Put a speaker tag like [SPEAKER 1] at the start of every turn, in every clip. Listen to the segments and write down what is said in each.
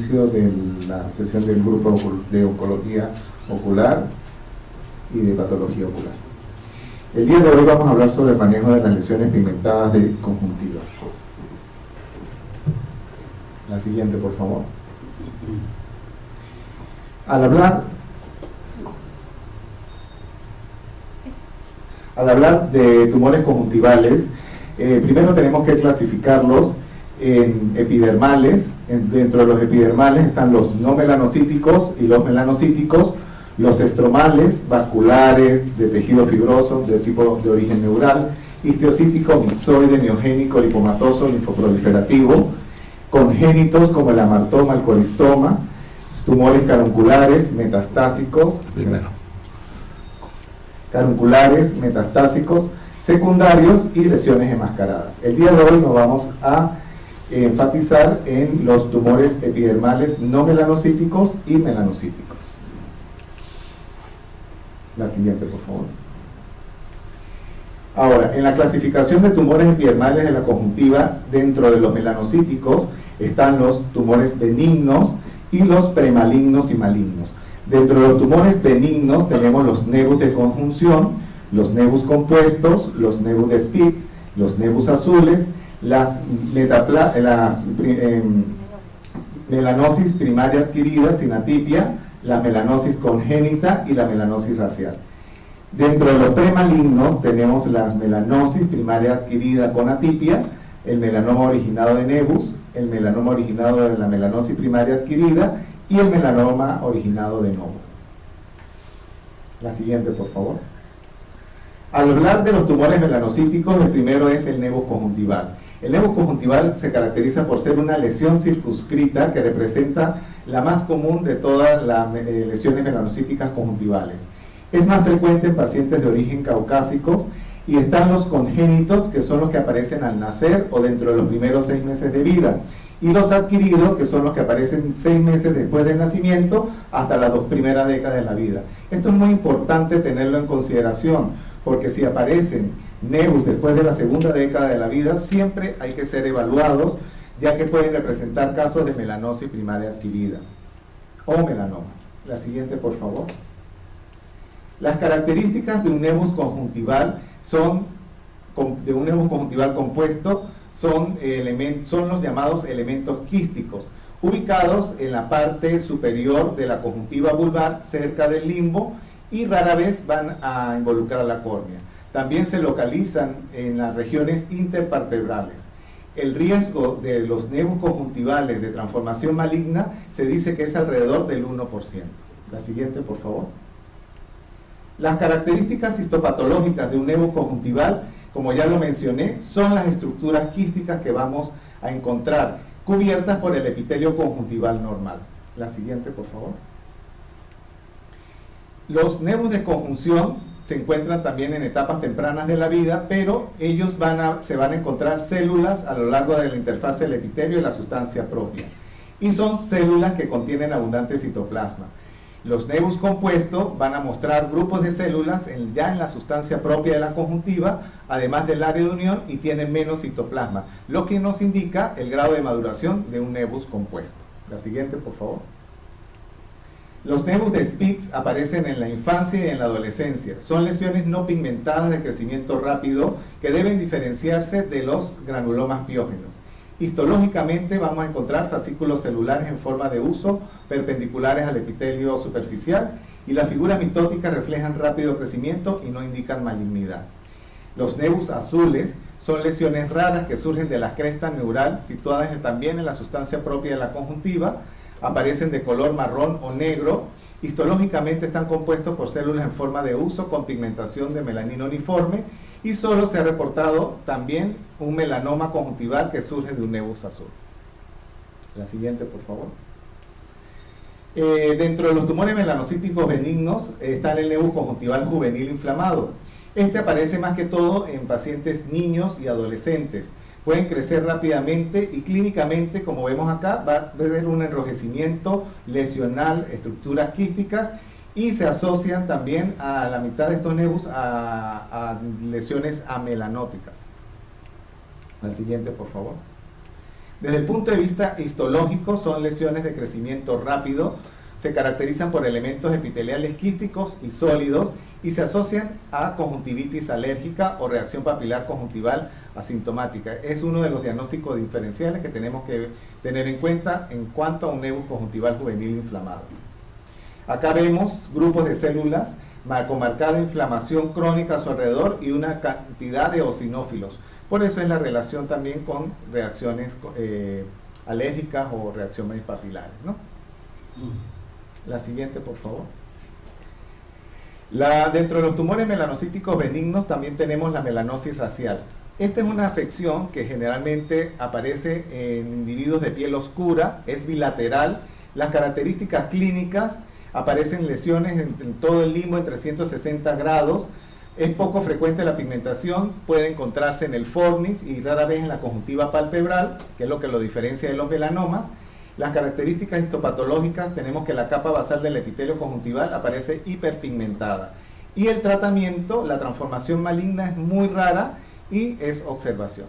[SPEAKER 1] inicio de la sesión del grupo de oncología ocular y de patología ocular. El día de hoy vamos a hablar sobre el manejo de las lesiones pigmentadas de conjuntiva. La siguiente, por favor. Al hablar de tumores conjuntivales, primero tenemos que clasificarlos en epidermales. Dentro de los epidermales están los no melanocíticos y los melanocíticos, los estromales, vasculares, de tejido fibroso, de tipo de origen neural, histiocítico, mixoide, neogénico, lipomatoso, linfoproliferativo, congénitos como el amartoma, el colistoma, tumores carunculares, metastásicos, secundarios y lesiones enmascaradas. El día de hoy nos vamos a enfatizar en los tumores epidermales no melanocíticos y melanocíticos. La siguiente, por favor. Ahora, en la clasificación de tumores epidermales de la conjuntiva, dentro de los melanocíticos están los tumores benignos y los premalignos y malignos. Dentro de los tumores benignos tenemos los nevus de conjunción, los nevus compuestos, los nevus de Spitz, los nevus azules, las melanosis primaria adquirida sin atipia, la melanosis congénita y la melanosis racial. Dentro de los premalignos tenemos las melanosis primaria adquirida con atipia, el melanoma originado de nevus, el melanoma originado de la melanosis primaria adquirida y el melanoma originado de novo. La siguiente, por favor. Al hablar de los tumores melanocíticos, el primero es el nevus conjuntival. El nevus conjuntival se caracteriza por ser una lesión circunscrita que representa la más común de todas las lesiones melanocíticas conjuntivales. Es más frecuente en pacientes de origen caucásico y están los congénitos, que son los que aparecen al nacer o dentro de los primeros 6 meses de vida, y los adquiridos, que son los que aparecen 6 meses después del nacimiento hasta las 2 primeras décadas de la vida. Esto es muy importante tenerlo en consideración, porque si aparecen nevus después de la segunda década de la vida, siempre hay que ser evaluados, ya que pueden representar casos de melanosis primaria adquirida o melanomas. La siguiente, por favor. Las características de un nevus conjuntival compuesto son los llamados elementos quísticos, ubicados en la parte superior de la conjuntiva vulvar, cerca del limbo, y rara vez van a involucrar a la córnea. También se localizan en las regiones interpalpebrales. El riesgo de los nevus conjuntivales de transformación maligna se dice que es alrededor del 1%. La siguiente, por favor. Las características histopatológicas de un nevus conjuntival, como ya lo mencioné, son las estructuras quísticas que vamos a encontrar, cubiertas por el epitelio conjuntival normal. La siguiente, por favor. Los nevus de conjunción se encuentran también en etapas tempranas de la vida, pero ellos se van a encontrar células a lo largo de la interfase del epitelio y la sustancia propia. Y son células que contienen abundante citoplasma. Los nevus compuestos van a mostrar grupos de células ya en la sustancia propia de la conjuntiva, además del área de unión, y tienen menos citoplasma, lo que nos indica el grado de maduración de un nevus compuesto. La siguiente, por favor. Los nevus de Spitz aparecen en la infancia y en la adolescencia. Son lesiones no pigmentadas de crecimiento rápido que deben diferenciarse de los granulomas piógenos. Histológicamente vamos a encontrar fascículos celulares en forma de huso perpendiculares al epitelio superficial, y las figuras mitóticas reflejan rápido crecimiento y no indican malignidad. Los nevus azules son lesiones raras que surgen de la cresta neural, situadas también en la sustancia propia de la conjuntiva. Aparecen de color marrón o negro. Histológicamente están compuestos por células en forma de huso con pigmentación de melanina uniforme, y solo se ha reportado también un melanoma conjuntival que surge de un nevus azul. La siguiente, por favor. Dentro de los tumores melanocíticos benignos está el nevus conjuntival juvenil inflamado. Este aparece más que todo en pacientes niños y adolescentes. Pueden crecer rápidamente y clínicamente, como vemos acá, va a haber un enrojecimiento lesional, estructuras quísticas, y se asocian también a la mitad de estos nevus a lesiones amelanóticas. La siguiente, por favor. Desde el punto de vista histológico, son lesiones de crecimiento rápido, se caracterizan por elementos epiteliales quísticos y sólidos y se asocian a conjuntivitis alérgica o reacción papilar conjuntival asintomática. Es uno de los diagnósticos diferenciales que tenemos que tener en cuenta en cuanto a un nevus conjuntival juvenil inflamado. Acá vemos grupos de células con marcada inflamación crónica a su alrededor y una cantidad de eosinófilos. Por eso es la relación también con reacciones alérgicas o reacciones papilares, ¿no? La siguiente, por favor. Dentro de los tumores melanocíticos benignos también tenemos la melanosis racial. Esta es una afección que generalmente aparece en individuos de piel oscura, es bilateral. Las características clínicas: aparecen lesiones en todo el limbo en 360 grados, es poco frecuente la pigmentación, puede encontrarse en el fornis y rara vez en la conjuntiva palpebral, que es lo que lo diferencia de los melanomas. Las características histopatológicas: tenemos que la capa basal del epitelio conjuntival aparece hiperpigmentada. Y el tratamiento, la transformación maligna es muy rara y es observación.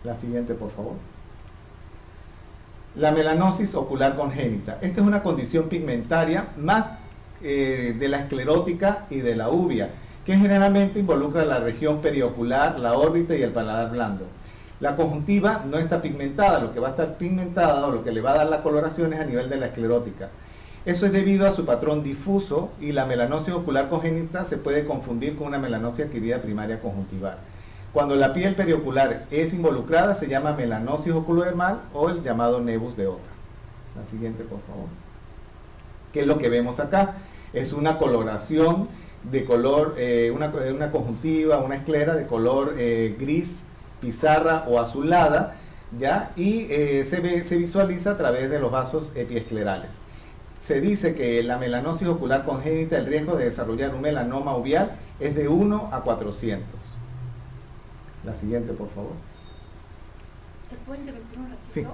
[SPEAKER 1] La siguiente, por favor. La melanosis ocular congénita. Esta es una condición pigmentaria más de la esclerótica y de la uvea, que generalmente involucra la región periocular, la órbita y el paladar blando. La conjuntiva no está pigmentada, lo que va a estar pigmentada o lo que le va a dar la coloración es a nivel de la esclerótica. Eso es debido a su patrón difuso, y la melanosis ocular congénita se puede confundir con una melanosis adquirida primaria conjuntival. Cuando la piel periocular es involucrada se llama melanosis oculodermal o el llamado nevus de Ota. La siguiente, por favor. ¿Qué es lo que vemos acá? Es una coloración de color, una conjuntiva, una esclera de color gris, pizarra o azulada, ¿ya? Y se visualiza a través de los vasos epiesclerales. Se dice que la melanosis ocular congénita, el riesgo de desarrollar un melanoma uveal es de 1 a 400. La siguiente, por favor.
[SPEAKER 2] ¿Te puedo interrumpir un ratito?
[SPEAKER 1] Sí.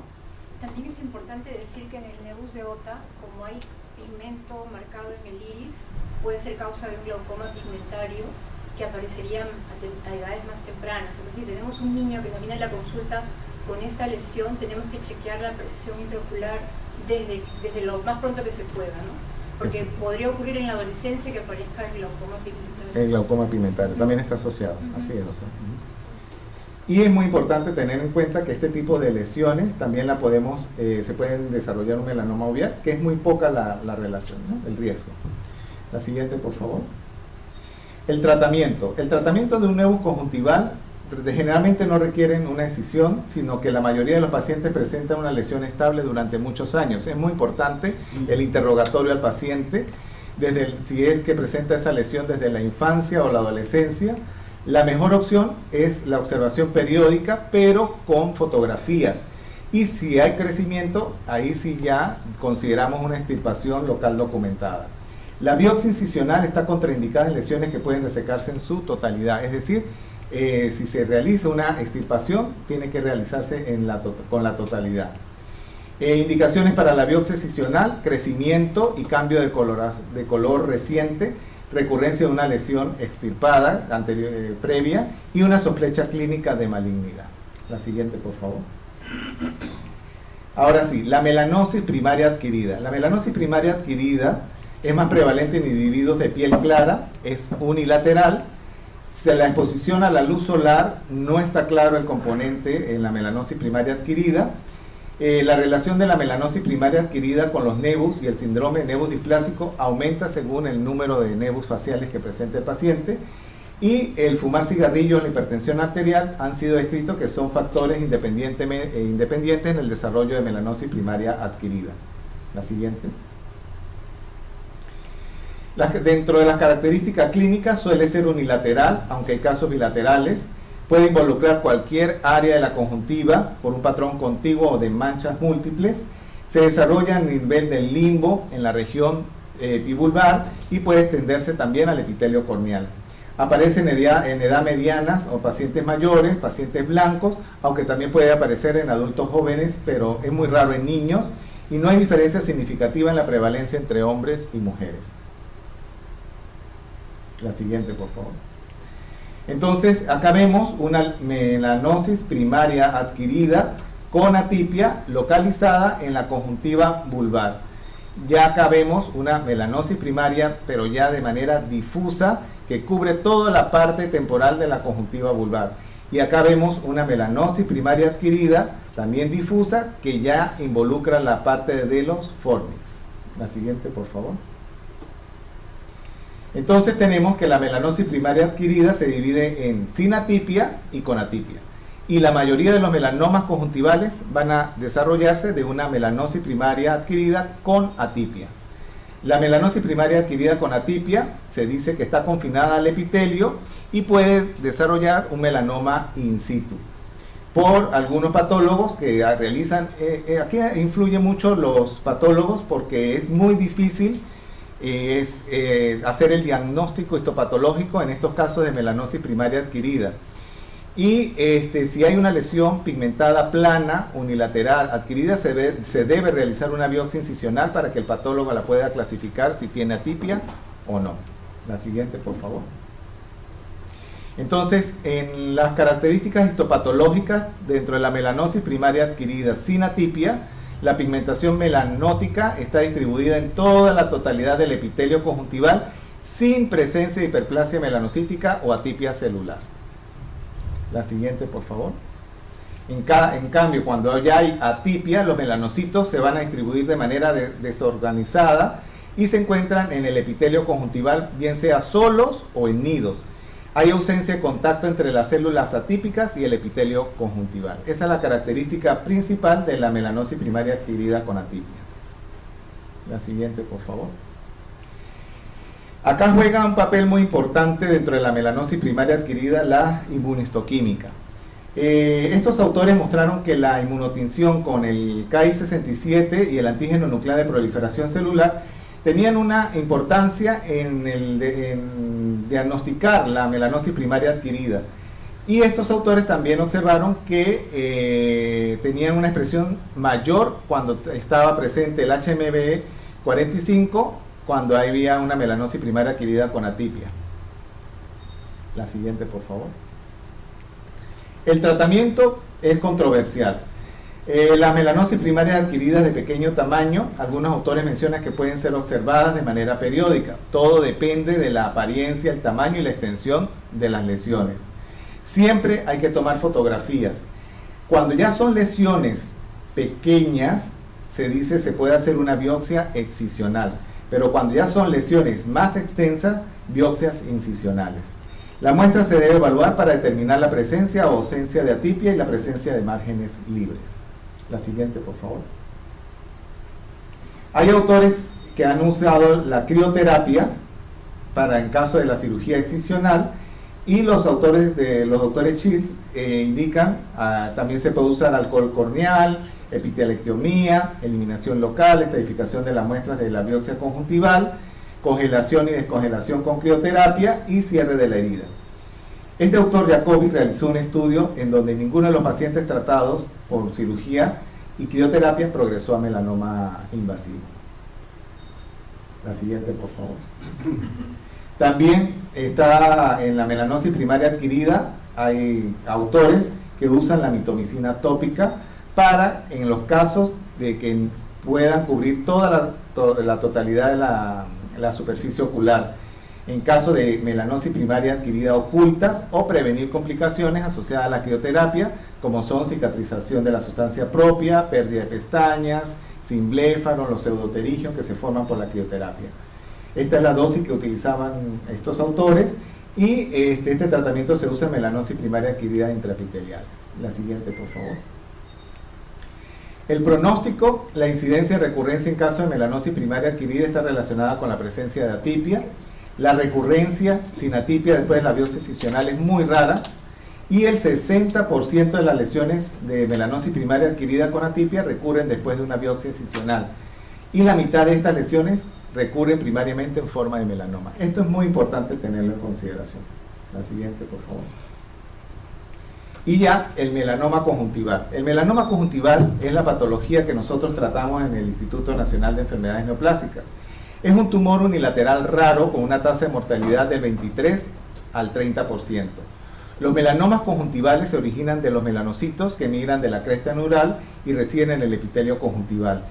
[SPEAKER 2] También es importante decir que en el nevus de Ota, como hay pigmento marcado en el iris, puede ser causa de un glaucoma pigmentario que aparecería a edades más tempranas. Es decir, si tenemos un niño que nos viene a la consulta con esta lesión, tenemos que chequear la presión intraocular desde lo más pronto que se pueda, ¿no? Porque podría ocurrir en la adolescencia que aparezca el glaucoma pigmentario.
[SPEAKER 1] El glaucoma pigmentario también está asociado, así es, doctor. Y es muy importante tener en cuenta que este tipo de lesiones también se pueden desarrollar un melanoma uveal, que es muy poca la relación, ¿no? El riesgo. La siguiente, por favor. El tratamiento. El tratamiento de un nevus conjuntival generalmente no requieren una excisión, sino que la mayoría de los pacientes presentan una lesión estable durante muchos años. Es muy importante el interrogatorio al paciente, si es que presenta esa lesión desde la infancia o la adolescencia. La mejor opción es la observación periódica, pero con fotografías. Y si hay crecimiento, ahí sí ya consideramos una extirpación local documentada. La biopsia incisional está contraindicada en lesiones que pueden resecarse en su totalidad. Es decir, si se realiza una extirpación, tiene que realizarse con la totalidad. Indicaciones para la biopsia incisional: crecimiento y cambio de color reciente, recurrencia de una lesión extirpada previa y una sospecha clínica de malignidad. La siguiente, por favor. Ahora sí, la melanosis primaria adquirida. La melanosis primaria adquirida es más prevalente en individuos de piel clara, es unilateral. La exposición a la luz solar no está claro el componente en la melanosis primaria adquirida. La relación de la melanosis primaria adquirida con los nevus y el síndrome de nevus displásico aumenta según el número de nevus faciales que presenta el paciente, y el fumar cigarrillos, la hipertensión arterial han sido descritos que son factores independientes en el desarrollo de melanosis primaria adquirida. La siguiente. Dentro de las características clínicas suele ser unilateral, aunque hay casos bilaterales. Puede involucrar cualquier área de la conjuntiva por un patrón contiguo o de manchas múltiples. Se desarrolla a nivel del limbo, en la región epivulvar, y puede extenderse también al epitelio corneal. Aparece en edad medianas o pacientes mayores, pacientes blancos, aunque también puede aparecer en adultos jóvenes, pero es muy raro en niños, y no hay diferencia significativa en la prevalencia entre hombres y mujeres. La siguiente, por favor. Entonces, acá vemos una melanosis primaria adquirida con atipia localizada en la conjuntiva vulvar. Ya acá vemos una melanosis primaria, pero ya de manera difusa, que cubre toda la parte temporal de la conjuntiva vulvar. Y acá vemos una melanosis primaria adquirida, también difusa, que ya involucra la parte de los fornix. La siguiente, por favor. Entonces tenemos que la melanosis primaria adquirida se divide en sin atipia y con atipia. Y la mayoría de los melanomas conjuntivales van a desarrollarse de una melanosis primaria adquirida con atipia. La melanosis primaria adquirida con atipia se dice que está confinada al epitelio y puede desarrollar un melanoma in situ. Por algunos patólogos que realizan, aquí influyen mucho los patólogos porque es muy difícil hacer el diagnóstico histopatológico en estos casos de melanosis primaria adquirida. Y si hay una lesión pigmentada plana, unilateral, adquirida, se debe realizar una biopsia incisional para que el patólogo la pueda clasificar si tiene atipia o no. La siguiente, por favor. Entonces, en las características histopatológicas dentro de la melanosis primaria adquirida sin atipia, la pigmentación melanótica está distribuida en toda la totalidad del epitelio conjuntival sin presencia de hiperplasia melanocítica o atipia celular. La siguiente, por favor. En cambio, cuando ya hay atipia, los melanocitos se van a distribuir de manera desorganizada y se encuentran en el epitelio conjuntival, bien sea solos o en nidos. Hay ausencia de contacto entre las células atípicas y el epitelio conjuntival. Esa es la característica principal de la melanosis primaria adquirida con atipia. La siguiente, por favor. Acá juega un papel muy importante dentro de la melanosis primaria adquirida la inmunistoquímica. Estos autores mostraron que la inmunotinción con el Ki67 y el antígeno nuclear de proliferación celular tenían una importancia en diagnosticar la melanosis primaria adquirida. Y estos autores también observaron que tenían una expresión mayor cuando estaba presente el HMB45, cuando había una melanosis primaria adquirida con atipia. La siguiente, por favor. El tratamiento es controversial. Las melanosis primarias adquiridas de pequeño tamaño, algunos autores mencionan que pueden ser observadas de manera periódica. Todo depende de la apariencia, el tamaño y la extensión de las lesiones. Siempre hay que tomar fotografías. Cuando ya son lesiones pequeñas, se puede hacer una biopsia excisional. Pero cuando ya son lesiones más extensas, biopsias incisionales. La muestra se debe evaluar para determinar la presencia o ausencia de atipia y la presencia de márgenes libres. La siguiente, por favor. Hay autores que han usado la crioterapia para en caso de la cirugía excisional y los doctores Shields indican también se puede usar alcohol corneal, epitelectomía, eliminación local, estadificación de las muestras de la biopsia conjuntival, congelación y descongelación con crioterapia y cierre de la herida. Este autor Jacobi realizó un estudio en donde ninguno de los pacientes tratados por cirugía y crioterapia progresó a melanoma invasivo. La siguiente, por favor. También está en la melanosis primaria adquirida, hay autores que usan la mitomicina tópica para, en los casos de que puedan cubrir toda la totalidad de la superficie ocular, en caso de melanosis primaria adquirida ocultas o prevenir complicaciones asociadas a la crioterapia, como son cicatrización de la sustancia propia, pérdida de pestañas, simbléfaro, los pseudoterigios que se forman por la crioterapia. Esta es la dosis que utilizaban estos autores y este tratamiento se usa en melanosis primaria adquirida intraepitelial. La siguiente, por favor. El pronóstico, la incidencia y recurrencia en caso de melanosis primaria adquirida está relacionada con la presencia de atipia. La recurrencia sin atipia después de la biopsia excisional es muy rara y el 60% de las lesiones de melanosis primaria adquirida con atipia recurren después de una biopsia excisional y la mitad de estas lesiones recurren primariamente en forma de melanoma. Esto es muy importante tenerlo en consideración. La siguiente, por favor. Y ya el melanoma conjuntival. El melanoma conjuntival es la patología que nosotros tratamos en el Instituto Nacional de Enfermedades Neoplásicas. Es un tumor unilateral raro con una tasa de mortalidad del 23 al 30%. Los melanomas conjuntivales se originan de los melanocitos que migran de la cresta neural y residen en el epitelio conjuntival.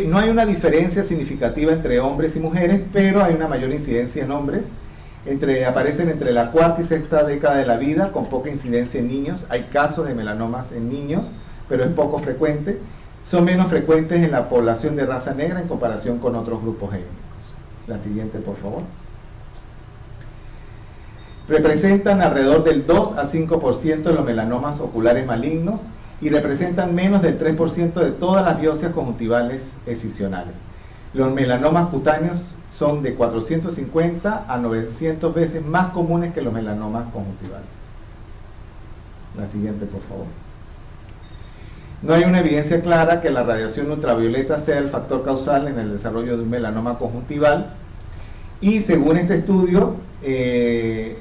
[SPEAKER 1] No hay una diferencia significativa entre hombres y mujeres, pero hay una mayor incidencia en hombres. Aparecen entre la cuarta y sexta década de la vida, con poca incidencia en niños. Hay casos de melanomas en niños, pero es poco frecuente. Son menos frecuentes en la población de raza negra en comparación con otros grupos étnicos. La siguiente, por favor. Representan alrededor del 2 a 5% de los melanomas oculares malignos y representan menos del 3% de todas las biopsias conjuntivales escisionales. Los melanomas cutáneos son de 450 a 900 veces más comunes que los melanomas conjuntivales. La siguiente, por favor. No hay una evidencia clara que la radiación ultravioleta sea el factor causal en el desarrollo de un melanoma conjuntival, y según este estudio, hay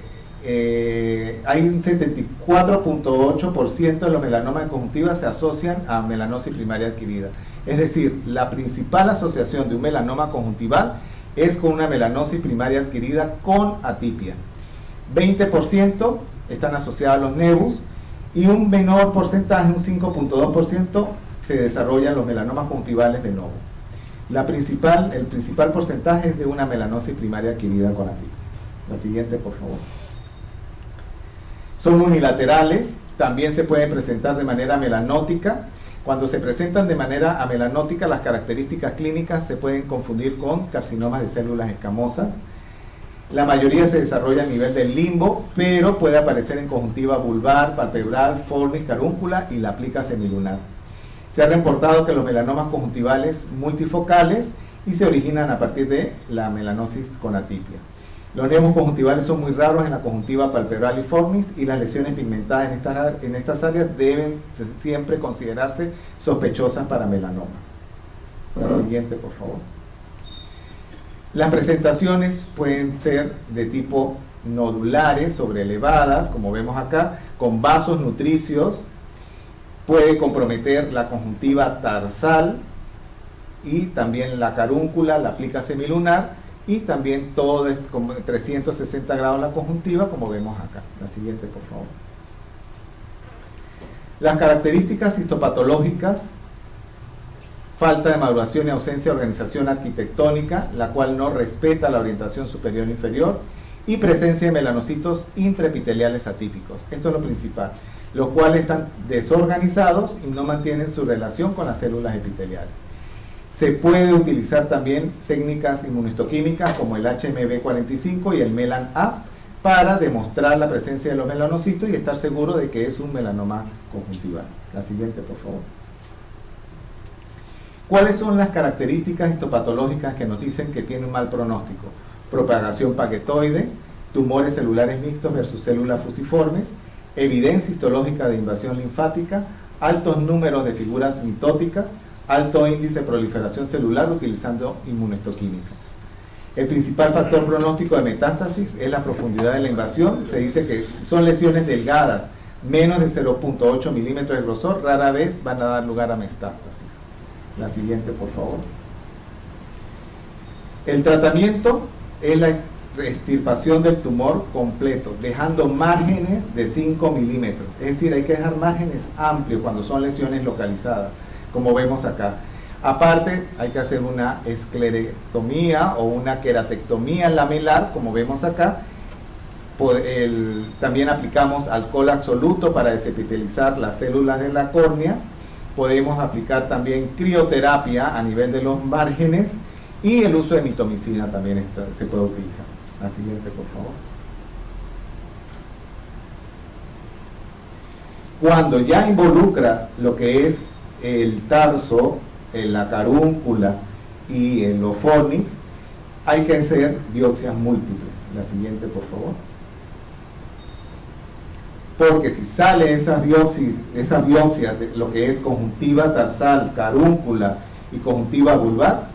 [SPEAKER 1] un 74.8% de los melanomas conjuntivas se asocian a melanosis primaria adquirida. Es decir, la principal asociación de un melanoma conjuntival es con una melanosis primaria adquirida con atipia. 20% están asociados a los nevus, y un menor porcentaje, un 5.2%, se desarrollan los melanomas conjuntivales de novo. El principal porcentaje es de una melanosis primaria adquirida con atipia. La siguiente, por favor. Son unilaterales, también se pueden presentar de manera melanótica. Cuando se presentan de manera amelanótica, las características clínicas se pueden confundir con carcinomas de células escamosas. La mayoría se desarrolla a nivel del limbo, pero puede aparecer en conjuntiva vulvar, palpebral, fornis, carúncula y la plica semilunar. Se ha reportado que los melanomas conjuntivales multifocales y se originan a partir de la melanosis con atipia. Los nevus conjuntivales son muy raros en la conjuntiva palpebral y fornis, y las lesiones pigmentadas en estas áreas deben siempre considerarse sospechosas para melanoma. La siguiente, por favor. Las presentaciones pueden ser de tipo nodulares, sobreelevadas, como vemos acá, con vasos nutricios. Puede comprometer la conjuntiva tarsal y también la carúncula, la plica semilunar, y también todo es como de 360 grados la conjuntiva, como vemos acá. La siguiente, por favor. Las características histopatológicas: falta de maduración y ausencia de organización arquitectónica, la cual no respeta la orientación superior e inferior, y presencia de melanocitos intraepiteliales atípicos. Esto es lo principal, los cuales están desorganizados y no mantienen su relación con las células epiteliales. Se puede utilizar también técnicas inmunohistoquímicas como el HMB45 y el MELAN-A para demostrar la presencia de los melanocitos y estar seguro de que es un melanoma conjuntival. La siguiente, por favor. ¿Cuáles son las características histopatológicas que nos dicen que tiene un mal pronóstico? Propagación paquetoide, tumores celulares mixtos versus células fusiformes, evidencia histológica de invasión linfática, altos números de figuras mitóticas, alto índice de proliferación celular utilizando inmunohistoquímica. El principal factor pronóstico de metástasis es la profundidad de la invasión. Se dice que si son lesiones delgadas, menos de 0.8 milímetros de grosor, rara vez van a dar lugar a metástasis. La siguiente, por favor. El tratamiento es la extirpación del tumor completo, dejando márgenes de 5 milímetros. Es decir, hay que dejar márgenes amplios cuando son lesiones localizadas, como vemos acá. Aparte, hay que hacer una esclerectomía o una queratectomía lamelar, como vemos acá. También aplicamos alcohol absoluto para desepitelizar las células de la córnea. Podemos aplicar también crioterapia a nivel de los márgenes, y el uso de mitomicina también se puede utilizar. La siguiente, por favor. Cuando ya involucra lo que es el tarso, la carúncula y los fornix, hay que hacer biopsias múltiples. La siguiente, por favor. Porque si sale esas biopsias de lo que es conjuntiva tarsal, carúncula y conjuntiva vulvar,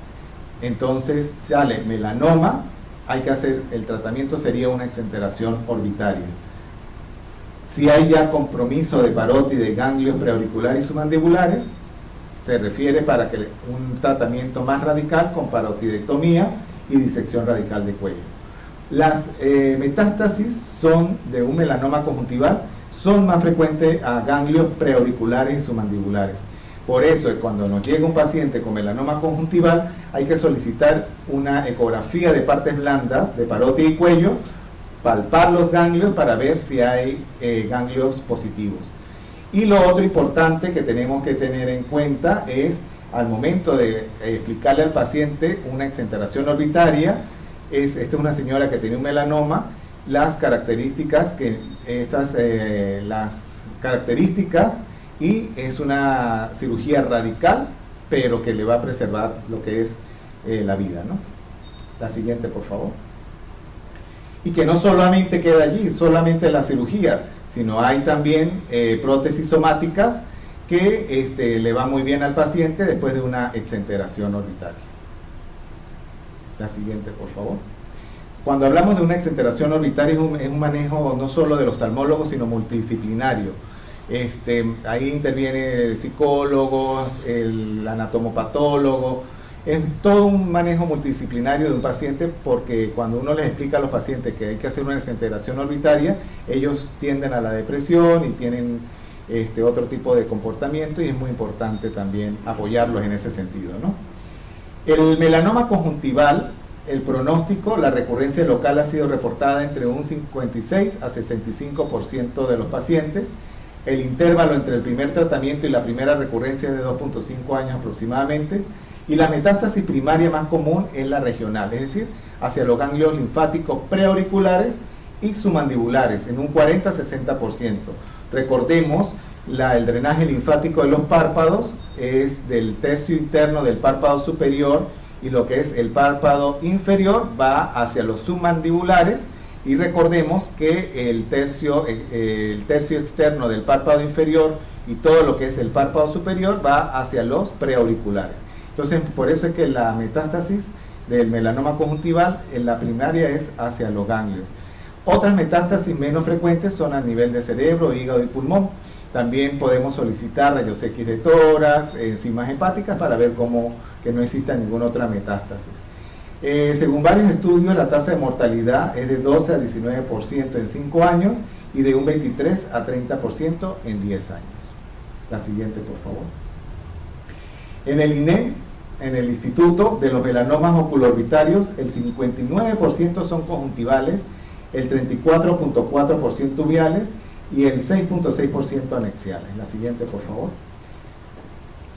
[SPEAKER 1] entonces sale melanoma, hay que hacer, el tratamiento sería una exenteración orbitaria. Si hay ya compromiso de parótide, ganglios preauriculares y submandibulares, se refiere para que un tratamiento más radical con parotidectomía y disección radical de cuello. Las metástasis son de un melanoma conjuntival, son más frecuentes a ganglios preauriculares y submandibulares. Por eso, cuando nos llega un paciente con melanoma conjuntival, hay que solicitar una ecografía de partes blandas, de parotia y cuello, palpar los ganglios para ver si hay ganglios positivos. Y lo otro importante que tenemos que tener en cuenta es, al momento de explicarle al paciente una exenteración orbitaria, esta es una señora que tiene un melanoma, las características y es una cirugía radical, pero que le va a preservar lo que es la vida, ¿no? La siguiente, por favor. Y que no solamente queda allí, solamente la cirugía, sino hay también prótesis somáticas que le va muy bien al paciente después de una exenteración orbitaria. La siguiente, por favor. Cuando hablamos de una exenteración orbitaria es un manejo no solo del oftalmólogo, sino multidisciplinario. Ahí interviene el psicólogo, el anatomopatólogo, es todo un manejo multidisciplinario de un paciente, porque cuando uno les explica a los pacientes que hay que hacer una exenteración orbitaria, ellos tienden a la depresión y tienen otro tipo de comportamiento, y es muy importante también apoyarlos en ese sentido, ¿no? El melanoma conjuntival, el pronóstico, la recurrencia local ha sido reportada entre un 56 a 65% de los pacientes. El intervalo entre el primer tratamiento y la primera recurrencia es de 2.5 años aproximadamente. Y la metástasis primaria más común es la regional, es decir, hacia los ganglios linfáticos preauriculares y submandibulares, en un 40-60%. Recordemos, el drenaje linfático de los párpados es del tercio interno del párpado superior, y lo que es el párpado inferior va hacia los submandibulares, y recordemos que el tercio externo del párpado inferior y todo lo que es el párpado superior va hacia los preauriculares. Entonces, por eso es que la metástasis del melanoma conjuntival en la primaria es hacia los ganglios. Otras metástasis menos frecuentes son a nivel de cerebro, hígado y pulmón. También podemos solicitar rayos X de tórax, enzimas hepáticas, para ver que no exista ninguna otra metástasis. Según varios estudios, la tasa de mortalidad es de 12 a 19% en 5 años y de un 23 a 30% en 10 años. La siguiente, por favor. En el INEM, en el Instituto de los Melanomas Oculoorbitarios, el 59% son conjuntivales, el 34.4% uveales y el 6.6% anexiales. La siguiente, por favor.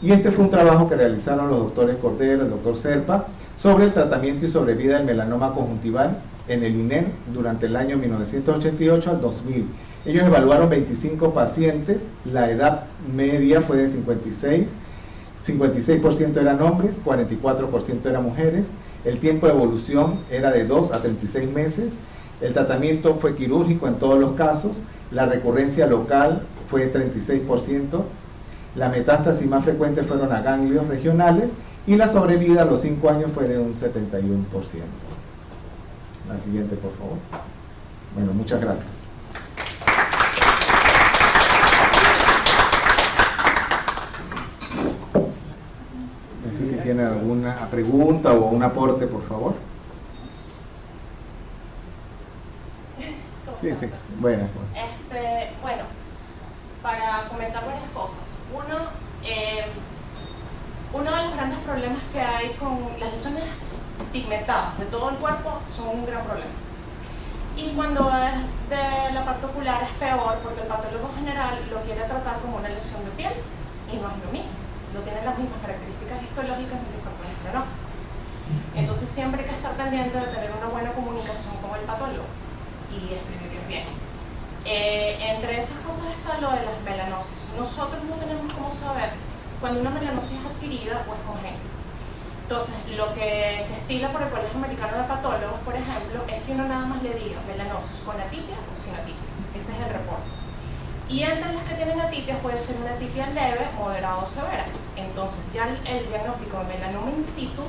[SPEAKER 1] Y este fue un trabajo que realizaron los doctores Cordero, el doctor Serpa, sobre el tratamiento y sobrevida del melanoma conjuntival en el INEM durante el año 1988 al 2000. Ellos evaluaron 25 pacientes, la edad media fue de 56% eran hombres, 44% eran mujeres, el tiempo de evolución era de 2 a 36 meses, el tratamiento fue quirúrgico en todos los casos, la recurrencia local fue 36%, la metástasis más frecuente fueron a ganglios regionales, y la sobrevida a los 5 años fue de un 71%. La siguiente, por favor. Bueno, muchas gracias. No sé si tiene alguna pregunta o un aporte, por favor. Sí, sí. Bueno,
[SPEAKER 3] bueno, para comentar varias cosas. Uno de los grandes problemas que hay con las lesiones pigmentadas de todo el cuerpo son un gran problema. Y cuando es de la parte ocular es peor, porque el patólogo general lo quiere tratar como una lesión de piel y no es lo mismo. No tiene las mismas características histológicas ni los factores pronósticos. Entonces siempre hay que estar pendiente de tener una buena comunicación con el patólogo y escribirles bien. Entre esas cosas está lo de las melanosis. Nosotros no tenemos cómo saber cuando una melanosis es adquirida o es congénita. Entonces, lo que se estila por el Colegio Americano de Patólogos, por ejemplo, es que uno nada más le diga melanosis con atipia o sin atipias. Ese es el reporte. Y entre las que tienen atipias puede ser una atipia leve, moderada o severa. Entonces, ya el diagnóstico de melanoma in situ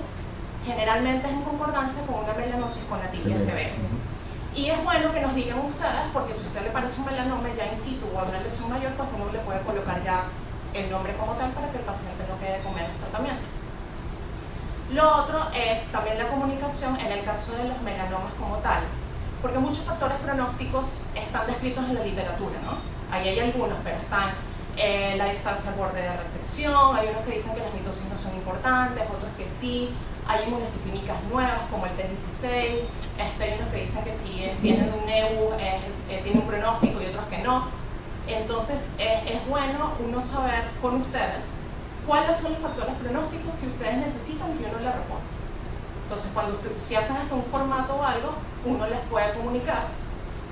[SPEAKER 3] generalmente es en concordancia con una melanosis con atipia severa. Y es bueno que nos digan ustedes, porque si a usted le parece un melanoma ya in situ o una lesión mayor, pues uno le puede colocar ya el nombre como tal para que el paciente no quede con menos tratamiento. Lo otro es también la comunicación en el caso de los melanomas como tal. porque muchos factores pronósticos están descritos en la literatura, ¿no? Ahí hay algunos, pero están la distancia al borde de resección, hay unos que dicen que las mitosis no son importantes, otros que sí, hay inmunohistoquímicas nuevas como el T16, hay unos que dicen que si viene de un NEU tiene un pronóstico y otros que no. Entonces es bueno uno saber con ustedes cuáles son los factores pronósticos que ustedes necesitan que uno les reporte. Entonces si hacen hasta un formato o algo, uno les puede comunicar,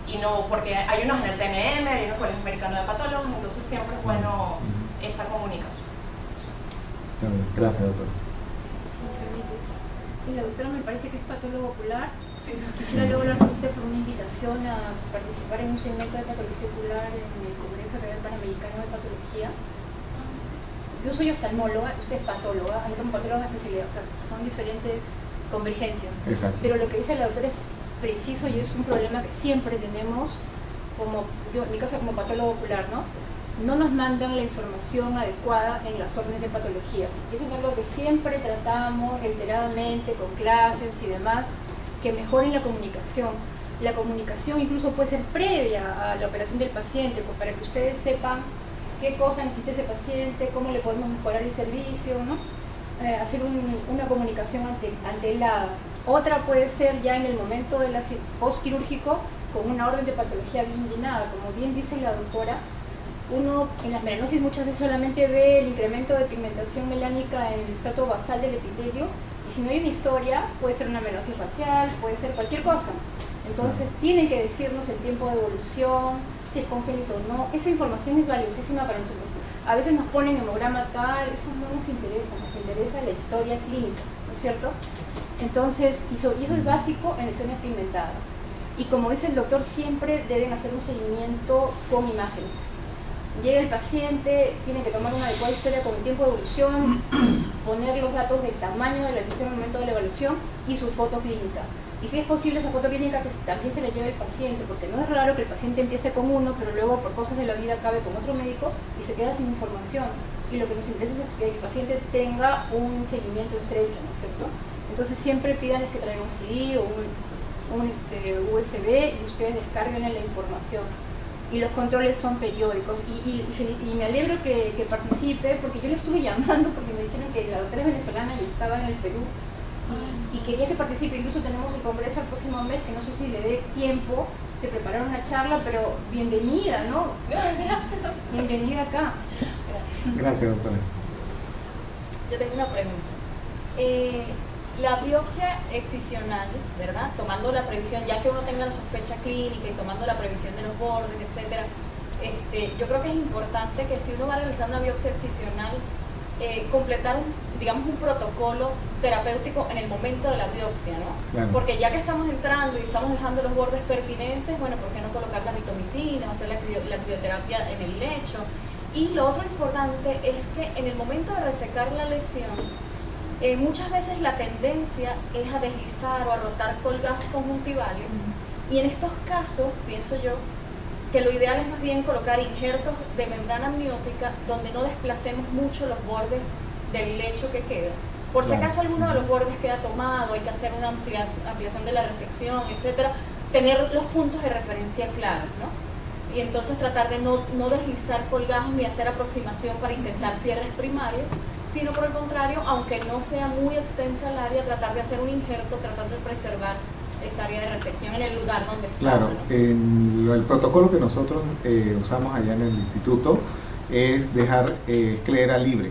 [SPEAKER 3] y no, porque hay unos en el TNM, hay unos con el Americano de Patólogos, entonces siempre es bueno esa comunicación.
[SPEAKER 1] Está bien. Gracias, doctor.
[SPEAKER 2] La doctora me parece que es patólogo ocular.
[SPEAKER 3] Sí.
[SPEAKER 2] Quisiera luego hablar con usted por una invitación a participar en un segmento de patología ocular en el Congreso Real Panamericano de Patología. Yo soy oftalmóloga, usted es patóloga, yo como patóloga de especialidad, o sea, son diferentes convergencias.
[SPEAKER 1] Exacto.
[SPEAKER 2] Pero lo que dice la doctora es preciso y es un problema que siempre tenemos, como yo en mi caso como patólogo ocular, ¿no? No nos mandan la información adecuada en las órdenes de patología. Y eso es algo que siempre tratamos reiteradamente con clases y demás, que mejoren la comunicación. La comunicación incluso puede ser previa a la operación del paciente, pues para que ustedes sepan qué cosa necesita ese paciente, cómo le podemos mejorar el servicio, ¿no? Hacer una comunicación antelada. Otra puede ser ya en el momento del postquirúrgico con una orden de patología bien llenada. Como bien dice la doctora, uno en las melanosis muchas veces solamente ve el incremento de pigmentación melánica en el estrato basal del epitelio, y si no hay una historia, puede ser una melanosis facial, puede ser cualquier cosa. Entonces tienen que decirnos el tiempo de evolución, si es congénito o no. Esa información es valiosísima para nosotros. A veces nos ponen hemograma tal, eso no nos interesa la historia clínica, ¿no es cierto? Entonces, y eso es básico en lesiones pigmentadas. Y como dice el doctor, siempre deben hacer un seguimiento con imágenes. Llega el paciente, tiene que tomar una adecuada historia con el tiempo de evolución, poner los datos del tamaño de la lesión en el momento de la evaluación y su foto clínica. Y si es posible esa foto clínica que también se la lleve el paciente, porque no es raro que el paciente empiece con uno, pero luego por cosas de la vida acabe con otro médico y se queda sin información. Y lo que nos interesa es que el paciente tenga un seguimiento estrecho, ¿no es cierto? Entonces siempre pídanles que traigan un CD o un USB y ustedes descarguen la información. Y los controles son periódicos. Y me alegro que participe, porque yo le estuve llamando porque me dijeron que la doctora es venezolana y estaba en el Perú. Y quería que participe. Incluso tenemos el congreso el próximo mes, que no sé si le dé tiempo de preparar una charla, pero bienvenida, ¿no?
[SPEAKER 3] Gracias.
[SPEAKER 2] Bienvenida acá.
[SPEAKER 1] Gracias, doctora.
[SPEAKER 4] Yo tengo una pregunta. La biopsia excisional, ¿verdad? Tomando la previsión, ya que uno tenga la sospecha clínica y tomando la previsión de los bordes, etcétera, yo creo que es importante que si uno va a realizar una biopsia excisional, completar un protocolo terapéutico en el momento de la biopsia, ¿no?
[SPEAKER 1] Claro.
[SPEAKER 4] Porque ya que estamos entrando y estamos dejando los bordes pertinentes, bueno, ¿por qué no colocar la mitomicina, hacer la crioterapia en el lecho? Y lo otro importante es que en el momento de resecar la lesión, muchas veces la tendencia es a deslizar o a rotar colgajos conjuntivales, y en estos casos, pienso yo, que lo ideal es más bien colocar injertos de membrana amniótica donde no desplacemos mucho los bordes del lecho que queda. Por si acaso alguno de los bordes queda tomado, hay que hacer una ampliación de la resección, etcétera, tener los puntos de referencia claros, ¿no? Y entonces tratar de no deslizar colgajos ni hacer aproximación para intentar cierres primarios, sino por el contrario, aunque no sea muy extensa el área, tratar de hacer un injerto tratando de preservar esa área de resección en el lugar donde está.
[SPEAKER 1] Claro,
[SPEAKER 4] ¿no?
[SPEAKER 1] el protocolo que nosotros usamos allá en el instituto es dejar esclera libre,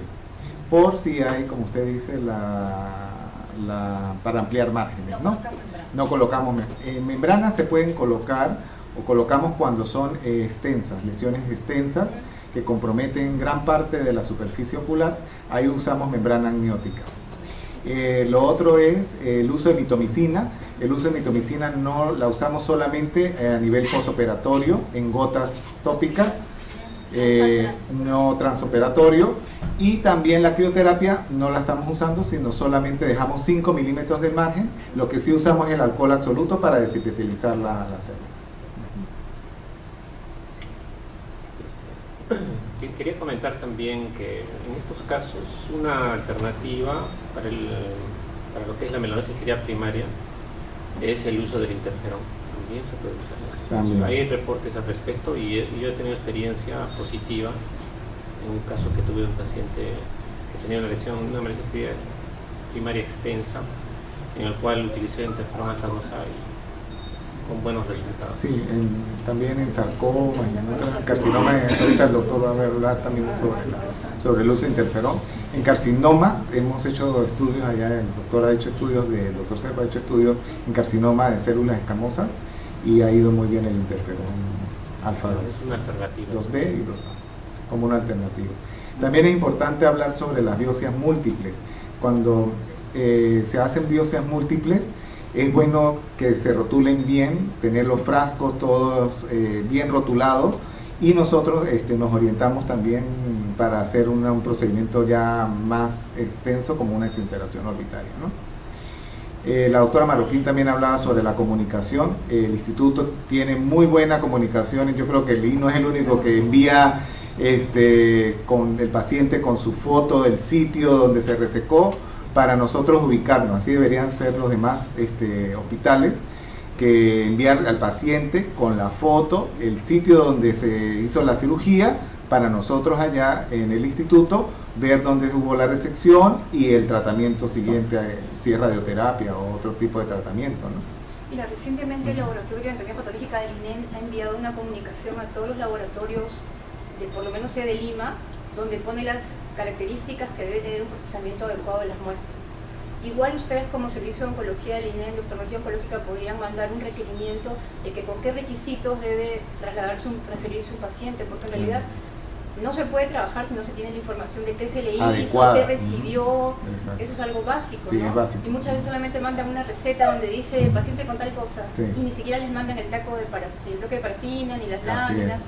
[SPEAKER 1] por si hay, como usted dice, para ampliar márgenes, ¿no? No colocamos membranas, se pueden colocar o colocamos cuando son extensas, lesiones extensas que comprometen gran parte de la superficie ocular. Ahí usamos membrana amniótica. Lo otro es el uso de mitomicina. El uso de mitomicina no la usamos solamente a nivel posoperatorio, en gotas tópicas, no transoperatorio, y también la crioterapia no la estamos usando, sino solamente dejamos 5 milímetros de margen. Lo que sí usamos es el alcohol absoluto para desintetilizar las células.
[SPEAKER 5] Quería comentar también que en estos casos una alternativa para lo que es la melanosis primaria es el uso del interferón también se produce.
[SPEAKER 1] También.
[SPEAKER 5] Hay reportes al respecto y yo he tenido experiencia positiva en un caso que tuve un paciente que tenía una malesía primaria extensa, en el cual utilicé interferón alfa 2A y con buenos resultados.
[SPEAKER 1] Sí, también en sarcoma y en carcinoma, ahorita el doctor va a hablar también sobre el uso de interferón. En carcinoma hemos hecho estudios allá, el doctor ha hecho estudios, el doctor Serpa ha hecho estudios en carcinoma de células escamosas y ha ido muy bien el interferón alfa
[SPEAKER 5] Es una alternativa.
[SPEAKER 1] 2B y 2A como una alternativa. También es importante hablar sobre las biopsias múltiples. Cuando se hacen biopsias múltiples, es bueno que se rotulen bien, tener los frascos todos bien rotulados, y nosotros nos orientamos también para hacer un procedimiento ya más extenso como una desintegración orbitaria, ¿no? La doctora Marroquín también hablaba sobre la comunicación. El instituto tiene muy buena comunicación y yo creo que el INO es el único que envía con el paciente con su foto del sitio donde se resecó para nosotros ubicarnos. Así deberían ser los demás hospitales, que enviar al paciente con la foto, el sitio donde se hizo la cirugía, para nosotros allá en el instituto ver dónde hubo la resección y el tratamiento siguiente, si es radioterapia o otro tipo de tratamiento, ¿no?
[SPEAKER 2] Mira, recientemente el Laboratorio de Anatomía Patológica del INEN ha enviado una comunicación a todos los laboratorios, por lo menos de Lima, donde pone las características que debe tener un procesamiento adecuado de las muestras. Igual ustedes como Servicio de Oncología del INEN, de Oftalmología Oncológica, podrían mandar un requerimiento de que con qué requisitos debe transferirse un paciente, porque en realidad no se puede trabajar si no se tiene la información de qué se le hizo, qué recibió.
[SPEAKER 1] Exacto.
[SPEAKER 2] Eso es algo básico,
[SPEAKER 1] sí,
[SPEAKER 2] ¿no?
[SPEAKER 1] Es básico.
[SPEAKER 2] Y muchas veces solamente mandan una receta donde dice paciente con tal cosa,
[SPEAKER 1] sí,
[SPEAKER 2] y ni siquiera les mandan el taco el bloque de parafina, ni las láminas.
[SPEAKER 1] Así es.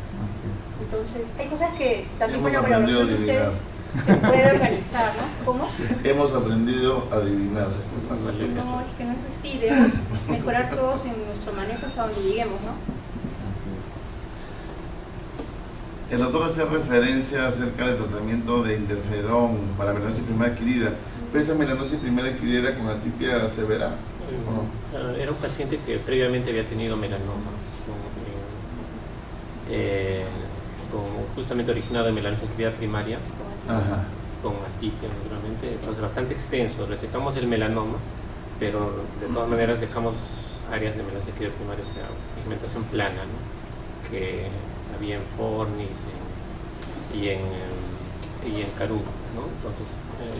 [SPEAKER 2] Entonces, hay cosas que también con
[SPEAKER 6] Hemos
[SPEAKER 2] la
[SPEAKER 6] aprendido
[SPEAKER 2] colaboración de
[SPEAKER 6] a adivinar.
[SPEAKER 2] ustedes se puede organizar, ¿no? ¿Cómo?
[SPEAKER 6] Hemos aprendido a adivinar.
[SPEAKER 2] No, es que no es así, debemos mejorar todos en nuestro manejo hasta donde lleguemos, ¿no?
[SPEAKER 1] Así es.
[SPEAKER 6] El doctor hace referencia acerca del tratamiento de interferón para melanosis primera adquirida. ¿Pero esa melanosis primera adquirida con atipia severa? ¿O no?
[SPEAKER 5] Era un paciente que previamente había tenido melanoma, justamente originado de melanosis adquirida primaria,
[SPEAKER 6] Ajá.
[SPEAKER 5] con atipia naturalmente, entonces bastante extenso. Resectamos el melanoma, pero de todas maneras dejamos áreas de melanosis adquirida primaria, o sea, pigmentación plana, ¿no? Que había en Fornis y en Carú, ¿no? Entonces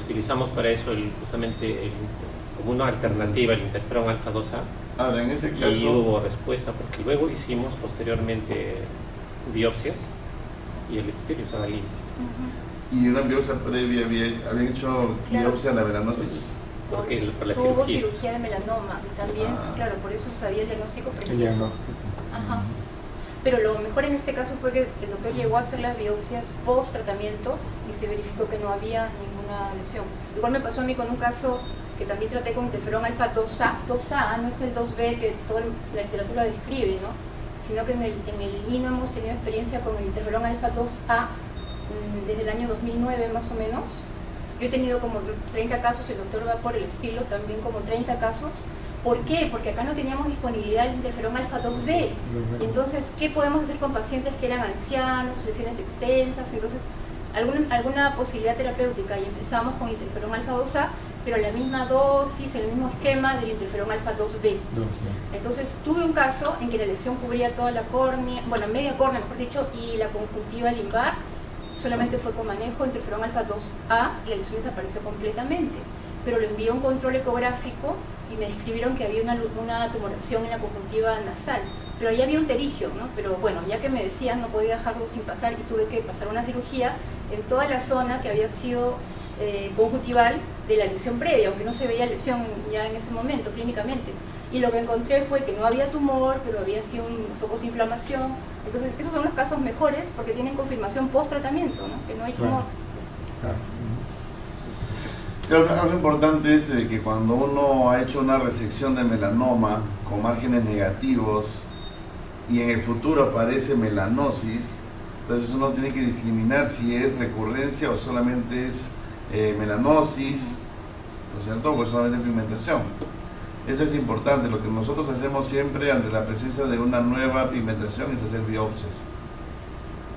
[SPEAKER 5] utilizamos para eso justamente como una alternativa el interferón alfa 2A.
[SPEAKER 6] Ahora, en ese caso...
[SPEAKER 5] Y hubo respuesta porque luego hicimos posteriormente biopsias y el epitelio estaba limpio.
[SPEAKER 6] ¿Y una biopsia previa habían hecho biopsia de la melanosis?
[SPEAKER 5] Porque por la
[SPEAKER 2] Hubo
[SPEAKER 5] cirugía.
[SPEAKER 2] cirugía de melanoma y también, sí, claro, por eso sabía el diagnóstico
[SPEAKER 1] El
[SPEAKER 2] preciso.
[SPEAKER 1] diagnóstico.
[SPEAKER 2] Ajá. Pero lo mejor en este caso fue que el doctor llegó a hacer las biopsias post tratamiento y se verificó que no había ninguna lesión. Igual me pasó a mí con un caso que también traté con interferón alfa 2A, no es el 2B que toda la literatura describe, ¿no? Sino que en el INO hemos tenido experiencia con el interferón alfa 2A desde el año 2009 más o menos. Yo he tenido como 30 casos, el doctor va por el estilo, también como 30 casos. ¿Por qué? Porque acá no teníamos disponibilidad del interferón alfa 2B. Y entonces, ¿qué podemos hacer con pacientes que eran ancianos, lesiones extensas? Entonces, alguna posibilidad terapéutica, y empezamos con interferón alfa 2A, pero la misma dosis, el mismo esquema del interferón alfa 2B. Entonces, tuve un caso en que la lesión cubría toda la córnea, bueno, media córnea, mejor dicho, y la conjuntiva limbar. Solamente fue con manejo de interferón alfa 2A y la lesión desapareció completamente. Pero lo envió un control ecográfico y me describieron que había una tumoración en la conjuntiva nasal. Pero ahí había un terigio, ¿no? Pero bueno, ya que me decían, no podía dejarlo sin pasar y tuve que pasar una cirugía en toda la zona que había sido conjuntival de la lesión previa, aunque no se veía lesión ya en ese momento clínicamente. Y lo que encontré fue que no había tumor, pero había sido focos de inflamación. Entonces, esos son los casos mejores porque tienen confirmación post-tratamiento, ¿no? Que no hay tumor.
[SPEAKER 6] Claro, algo importante es de que cuando uno ha hecho una resección de melanoma con márgenes negativos y en el futuro aparece melanosis, entonces uno tiene que discriminar si es recurrencia o solamente es melanosis, ¿no es cierto? O solamente pigmentación. Eso es importante. Lo que nosotros hacemos siempre ante la presencia de una nueva pigmentación es hacer biopsias.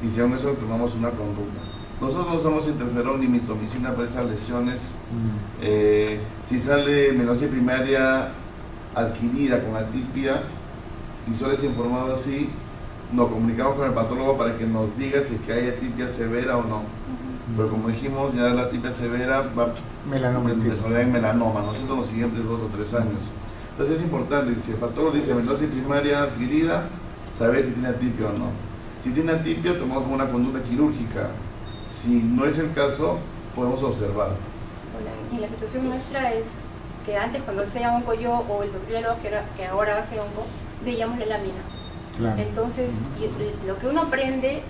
[SPEAKER 6] Y según eso tomamos una conducta. Nosotros no usamos interferón ni mitomicina para esas lesiones. Si sale melanosis primaria adquirida con atipia y solo es informado así, nos comunicamos con el patólogo para que nos diga si es que hay atipia severa o no. Pero como dijimos, ya la atipia severa va a desarrollar en melanoma, nosotros en los siguientes 2 o 3 años. Entonces es importante, si el patólogo dice melanosis primaria adquirida, saber si tiene atipia o no. Si tiene atipia, tomamos una conducta quirúrgica. Si no es el caso, podemos observar.
[SPEAKER 2] Bueno, y la situación nuestra es que antes, cuando hacía onco yo o el doctor que ahora hace onco, veíamos la lámina.
[SPEAKER 1] Claro.
[SPEAKER 2] Entonces, y lo que uno aprende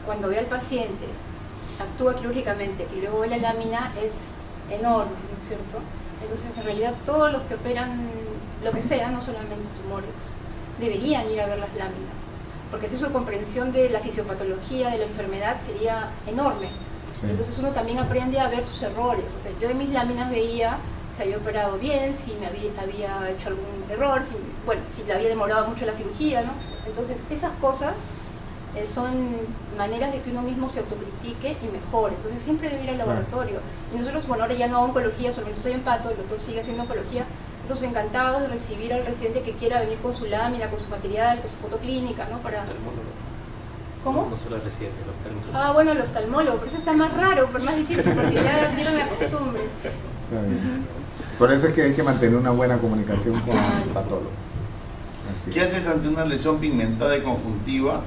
[SPEAKER 2] cuando ve al paciente, actúa quirúrgicamente y luego ve la lámina es enorme, ¿no es cierto? Entonces, en realidad, todos los que operan lo que sea, no solamente tumores, deberían ir a ver las láminas, porque así su comprensión de la fisiopatología de la enfermedad sería enorme.
[SPEAKER 1] Sí.
[SPEAKER 2] Entonces uno también aprende a ver sus errores. O sea, yo en mis láminas veía si había operado bien, si me había hecho algún error, si le había demorado mucho la cirugía, ¿no? Entonces esas cosas son maneras de que uno mismo se autocritique y mejore. Entonces siempre debe ir al laboratorio. Y nosotros, bueno, ahora ya no hago oncología, solamente estoy en pato, el doctor sigue haciendo oncología. Nosotros encantados de recibir al residente que quiera venir con su lámina, con su material, con su foto clínica, ¿no? Para... ¿Cómo?
[SPEAKER 5] No solo el residente, el oftalmólogo.
[SPEAKER 2] Ah, bueno, el oftalmólogo, pero eso está más raro, pero más difícil, porque ya me acostumbre.
[SPEAKER 1] Por eso es que hay que mantener una buena comunicación con el patólogo. Así
[SPEAKER 6] ¿Qué haces ante una lesión pigmentada de conjuntiva?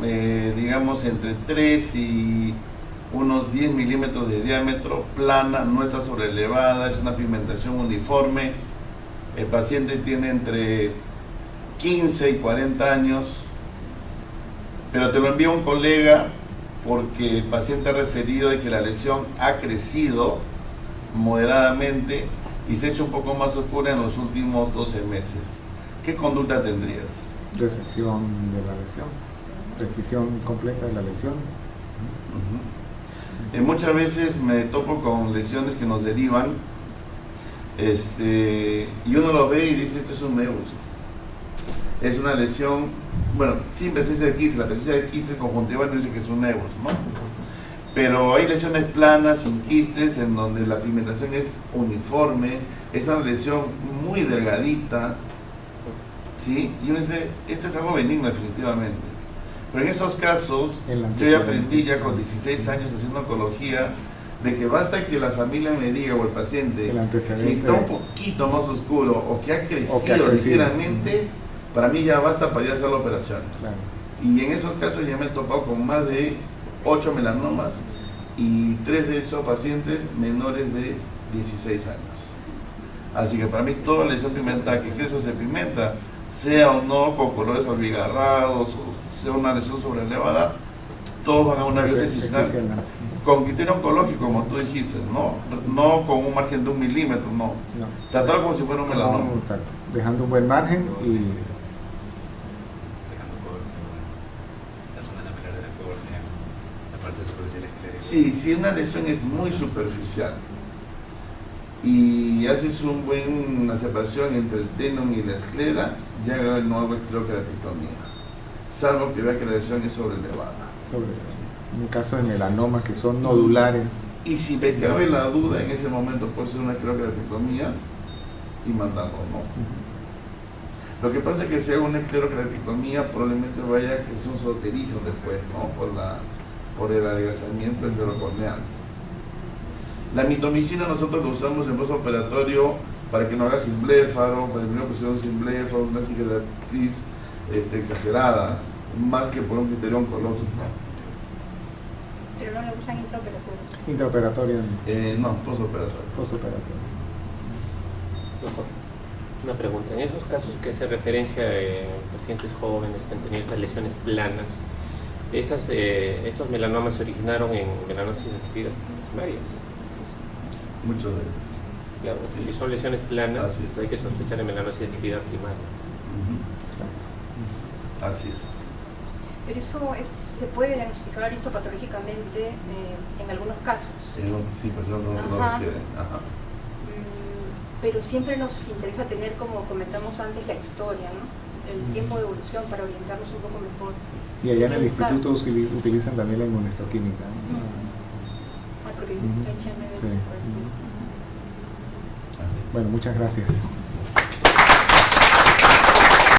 [SPEAKER 6] Digamos entre 3 y unos 10 milímetros de diámetro, plana, no está sobrelevada, es una pigmentación uniforme. El paciente tiene entre 15 y 40 años, pero te lo envía un colega porque el paciente ha referido de que la lesión ha crecido moderadamente y se ha hecho un poco más oscura en los últimos 12 meses. ¿Qué conducta tendrías?
[SPEAKER 1] resección de la lesión, precisión completa de la lesión.
[SPEAKER 6] Muchas veces me topo con lesiones que nos derivan y uno lo ve y dice esto es un nebus. Es una lesión, bueno, sin presencia de quiste, la presencia de quistes conjuntiva no dice que es un nebus, ¿no? Pero hay lesiones planas, sin quistes, en donde la pigmentación es uniforme, es una lesión muy delgadita, ¿sí? Y uno dice, esto es algo benigno definitivamente. Pero en esos casos, yo ya aprendí ya con 16 años haciendo oncología, de que basta que la familia me diga o el paciente, si está un poquito más oscuro o que ha crecido ligeramente, para mí ya basta para ir a hacer la operación. Claro. Y en esos casos ya me he topado con más de 8 melanomas y 3 de esos pacientes menores de 16 años. Así que para mí toda lesión pigmentada que crece o se pigmenta, sea o no con colores olvigarrados o sea una lesión sobrelevada, todos van a una biopsia con criterio oncológico, como tú dijiste, no con un margen de 1 milímetro, no. Tratarlo como si fuera un melanoma.
[SPEAKER 1] Dejando un buen margen y
[SPEAKER 6] sí, si una lesión es muy superficial y haces una buena separación entre el tenon y la esclera, ya no hago escleroqueratectomía, salvo que vea que la lesión es sobrelevada.
[SPEAKER 1] En el caso de melanomas que son nodulares.
[SPEAKER 6] Y si me cabe la duda, en ese momento puede ser una escleroqueratectomía y mandarlo, ¿no? Lo que pasa es que si hago una escleroqueratectomía probablemente vaya a que sea un soterijo después, ¿no? Por el adelgazamiento esclerocorneal. La mitomicina nosotros lo usamos en postoperatorio para que no haga simbléfaro, para el pusieron simbléfaro, una cicatriz exagerada, más que por un criterio oncológico.
[SPEAKER 2] Pero no la usan intraoperatorio.
[SPEAKER 1] Intraoperatorio.
[SPEAKER 6] No, postoperatorio.
[SPEAKER 1] Postoperatorio.
[SPEAKER 5] Doctor, una pregunta. En esos casos que hace referencia a pacientes jóvenes que han tenido estas lesiones planas, estos melanomas se originaron en melanosis adquiridas primarias.
[SPEAKER 6] Muchos de ellos.
[SPEAKER 5] Claro, si son lesiones planas, hay que sospechar de melanosis adquirida primaria.
[SPEAKER 1] Exacto.
[SPEAKER 6] Así es.
[SPEAKER 2] Pero eso se puede diagnosticar histopatológicamente en algunos casos.
[SPEAKER 6] Sí, pues no lo refieren. Ajá.
[SPEAKER 2] pero siempre nos interesa tener, como comentamos antes, la historia, ¿no? El tiempo de evolución para orientarnos un poco mejor.
[SPEAKER 1] Y allá en el
[SPEAKER 2] Buscar.
[SPEAKER 1] instituto utilizan también la inmunohistoquímica.
[SPEAKER 2] Porque
[SPEAKER 1] Ujú.
[SPEAKER 2] HMB.
[SPEAKER 1] Sí. Bueno, muchas gracias.